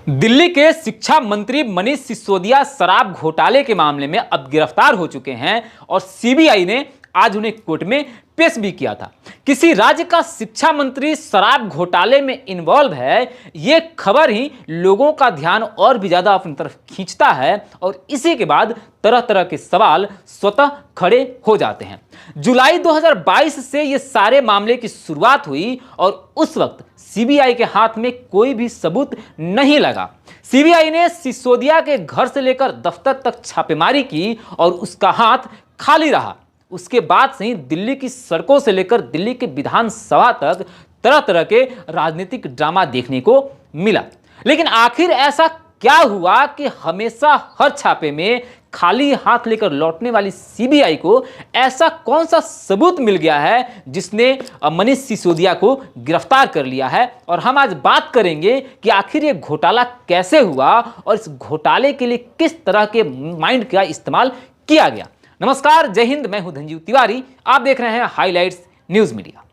दिल्ली के शिक्षा मंत्री मनीष सिसोदिया शराब घोटाले के मामले में अब गिरफ्तार हो चुके हैं और सीबीआई ने आज उन्हें कोर्ट में पेश भी किया था। किसी राज्य का शिक्षा मंत्री शराब घोटाले में इन्वॉल्व है, यह खबर ही लोगों का ध्यान और भी ज्यादा अपनी तरफ खींचता है और इसी के बाद तरह तरह के सवाल स्वतः खड़े हो जाते हैं। जुलाई 2022 से ये सारे मामले की शुरुआत हुई और उस वक्त सीबीआई के हाथ में कोई भी सबूत नहीं लगा। सीबीआई ने सिसोदिया के घर से लेकर दफ्तर तक छापेमारी की और उसका हाथ खाली रहा। उसके बाद से ही दिल्ली की सड़कों से लेकर दिल्ली के विधानसभा तक तरह तरह के राजनीतिक ड्रामा देखने को मिला। लेकिन आखिर ऐसा क्या हुआ कि हमेशा हर छापे में खाली हाथ लेकर लौटने वाली सीबीआई को ऐसा कौन सा सबूत मिल गया है जिसने मनीष सिसोदिया को गिरफ्तार कर लिया है। और हम आज बात करेंगे कि आखिर ये घोटाला कैसे हुआ और इस घोटाले के लिए किस तरह के माइंड का इस्तेमाल किया गया। नमस्कार, जय हिंद, मैं हूं धनजीव तिवारी, आप देख रहे हैं हाइलाइट्स न्यूज मीडिया।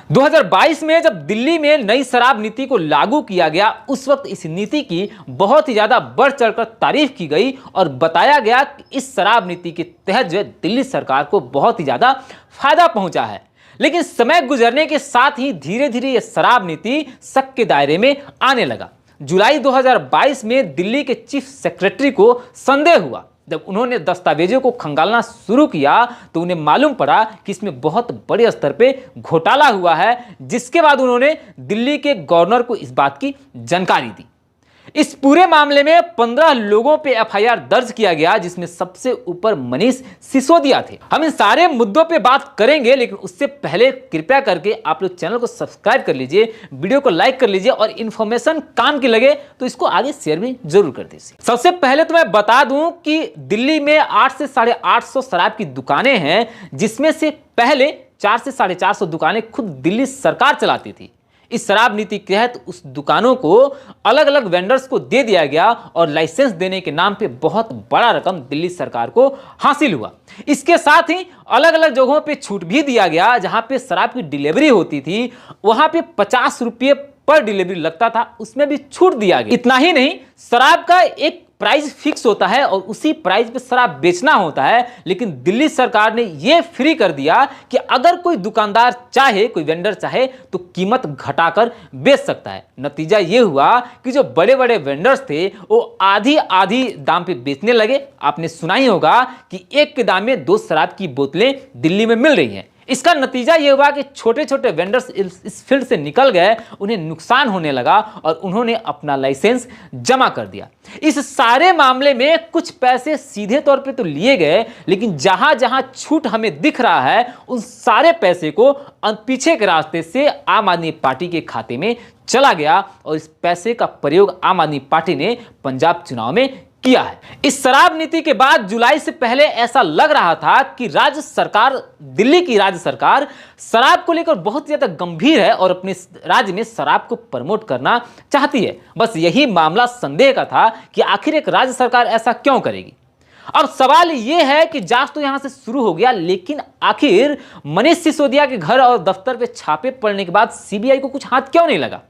2022 में जब दिल्ली में नई शराब नीति को लागू किया गया, उस वक्त इस नीति की बहुत ही ज्यादा बढ़ चढ़कर तारीफ की गई और बताया गया कि इस शराब नीति के तहत जो है दिल्ली सरकार को बहुत ही ज्यादा फायदा पहुंचा है। लेकिन समय गुजरने के साथ ही धीरे धीरे यह शराब नीति शक के दायरे में आने लगा। जुलाई 2022 में दिल्ली के चीफ सेक्रेटरी को संदेह हुआ। जब उन्होंने दस्तावेजों को खंगालना शुरू किया तो उन्हें मालूम पड़ा कि इसमें बहुत बड़े स्तर पे घोटाला हुआ है, जिसके बाद उन्होंने दिल्ली के गवर्नर को इस बात की जानकारी दी। इस पूरे मामले में 15 लोगों पे एफआईआर दर्ज किया गया, जिसमें सबसे ऊपर मनीष सिसोदिया थे। हम इन सारे मुद्दों पे बात करेंगे, लेकिन उससे पहले कृपया करके आप लोग चैनल को सब्सक्राइब कर लीजिए, वीडियो को लाइक कर लीजिए और इन्फॉर्मेशन काम की लगे तो इसको आगे शेयर भी जरूर कर दीजिए। सबसे पहले तो मैं बता दूं कि दिल्ली में 8 से 850 शराब की दुकानें हैं, जिसमें से पहले 4 से 450 दुकानें खुद दिल्ली सरकार चलाती थी। इस शराब नीति के तहत उस दुकानों को अलग अलग वेंडर्स को दे दिया गया और लाइसेंस देने के नाम पे बहुत बड़ा रकम दिल्ली सरकार को हासिल हुआ। इसके साथ ही अलग अलग जगहों पे छूट भी दिया गया। जहां पे शराब की डिलीवरी होती थी वहां पे 50 रुपये पर डिलीवरी लगता था, उसमें भी छूट दिया गया। इतना ही नहीं, शराब का एक प्राइस फिक्स होता है और उसी प्राइस पे शराब बेचना होता है। लेकिन दिल्ली सरकार ने यह फ्री कर दिया कि अगर कोई दुकानदार चाहे, कोई वेंडर चाहे तो कीमत घटाकर बेच सकता है। नतीजा यह हुआ कि जो बड़े बड़े वेंडर्स थे वो आधी आधी दाम पे बेचने लगे। आपने सुना ही होगा कि एक के दाम में 2 शराब की बोतलें दिल्ली में मिल रही हैं। इसका नतीजा यह हुआ कि छोटे छोटे वेंडर्स इस फील्ड से निकल गए, उन्हें नुकसान होने लगा और उन्होंने अपना लाइसेंस जमा कर दिया। इस सारे मामले में कुछ पैसे सीधे तौर पे तो लिए गए, लेकिन जहां जहां छूट हमें दिख रहा है उन सारे पैसे को पीछे के रास्ते से आम आदमी पार्टी के खाते में चला गया और इस पैसे का प्रयोग आम आदमी पार्टी ने पंजाब चुनाव में किया है। इस शराब नीति के बाद जुलाई से पहले ऐसा लग रहा था कि राज्य सरकार, दिल्ली की राज्य सरकार शराब को लेकर बहुत ज्यादा गंभीर है और अपने राज्य में शराब को प्रमोट करना चाहती है। बस यही मामला संदेह का था कि आखिर एक राज्य सरकार ऐसा क्यों करेगी। अब सवाल यह है कि जांच तो यहां से शुरू हो गया, लेकिन आखिर मनीष सिसोदिया के घर और दफ्तर पे छापे पड़ने के बाद सीबीआई को कुछ हाथ क्यों नहीं लगा।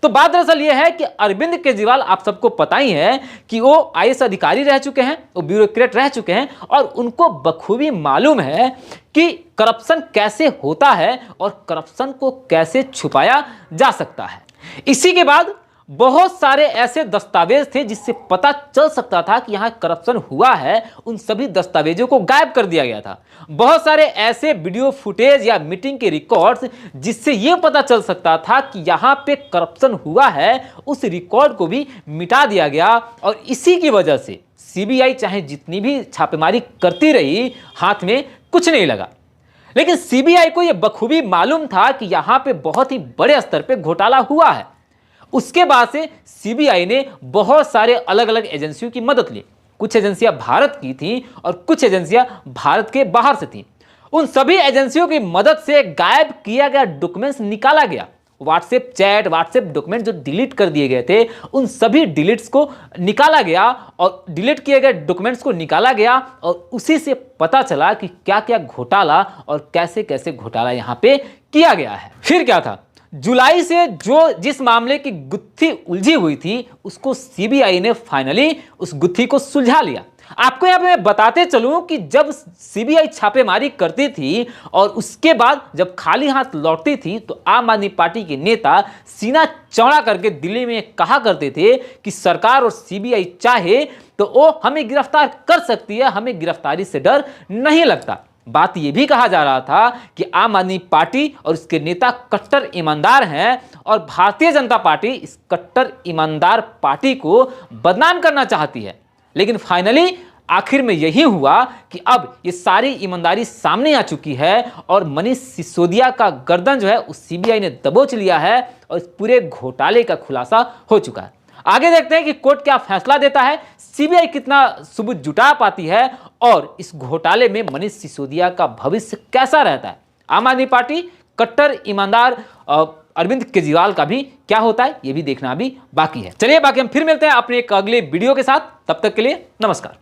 तो बात दरअसल यह है कि अरविंद केजरीवाल, आप सबको पता ही है कि वो आईएएस अधिकारी रह चुके हैं, वो ब्यूरोक्रेट रह चुके हैं और उनको बखूबी मालूम है कि करप्शन कैसे होता है और करप्शन को कैसे छुपाया जा सकता है। इसी के बाद बहुत सारे ऐसे दस्तावेज थे जिससे पता चल सकता था कि यहां करप्शन हुआ है, उन सभी दस्तावेजों को गायब कर दिया गया था। बहुत सारे ऐसे वीडियो फुटेज या मीटिंग के रिकॉर्ड्स जिससे यह पता चल सकता था कि यहां पे करप्शन हुआ है, उस रिकॉर्ड को भी मिटा दिया गया और इसी की वजह से सीबीआई चाहे जितनी भी छापेमारी करती रही, हाथ में कुछ नहीं लगा। लेकिन सीबीआई को यह बखूबी मालूम था कि यहां पे बहुत ही बड़े स्तर पे घोटाला हुआ है। उसके बाद से सीबीआई ने बहुत सारे अलग अलग एजेंसियों की मदद ली। कुछ एजेंसियां भारत की थीं और कुछ एजेंसियां भारत के बाहर से थीं। उन सभी एजेंसियों की मदद से गायब किया गया डॉक्यूमेंट्स निकाला गया। व्हाट्सएप चैट, व्हाट्सएप डॉक्यूमेंट जो डिलीट कर दिए गए थे, उन सभी डिलीट्स को निकाला गया और डिलीट किए गए डॉक्यूमेंट्स को निकाला गया और उसी से पता चला कि क्या क्या घोटाला और कैसे कैसे घोटाला यहां पे किया गया है। फिर क्या था, जुलाई से जिस मामले की गुत्थी उलझी हुई थी उसको सीबीआई ने फाइनली उस गुत्थी को सुलझा लिया। आपको यहां पे मैं बताते चलूं कि जब सीबीआई छापेमारी करती थी और उसके बाद जब खाली हाथ लौटती थी तो आम आदमी पार्टी के नेता सीना चौड़ा करके दिल्ली में कहा करते थे कि सरकार और सीबीआई चाहे तो वो हमें गिरफ्तार कर सकती है, हमें गिरफ्तारी से डर नहीं लगता। बात यह भी कहा जा रहा था कि आम आदमी पार्टी और उसके नेता कट्टर ईमानदार हैं और भारतीय जनता पार्टी इस कट्टर ईमानदार पार्टी को बदनाम करना चाहती है। लेकिन फाइनली आखिर में यही हुआ कि अब ये सारी ईमानदारी सामने आ चुकी है और मनीष सिसोदिया का गर्दन जो है उस सीबीआई ने दबोच लिया है और इस पूरे घोटाले का खुलासा हो चुका है। आगे देखते हैं कि कोर्ट क्या फैसला देता है, सीबीआई कितना सबूत जुटा पाती है और इस घोटाले में मनीष सिसोदिया का भविष्य कैसा रहता है। आम आदमी पार्टी कट्टर ईमानदार अरविंद केजरीवाल का भी क्या होता है, यह भी देखना अभी बाकी है। चलिए बाकी हम फिर मिलते हैं अपने एक अगले वीडियो के साथ, तब तक के लिए नमस्कार।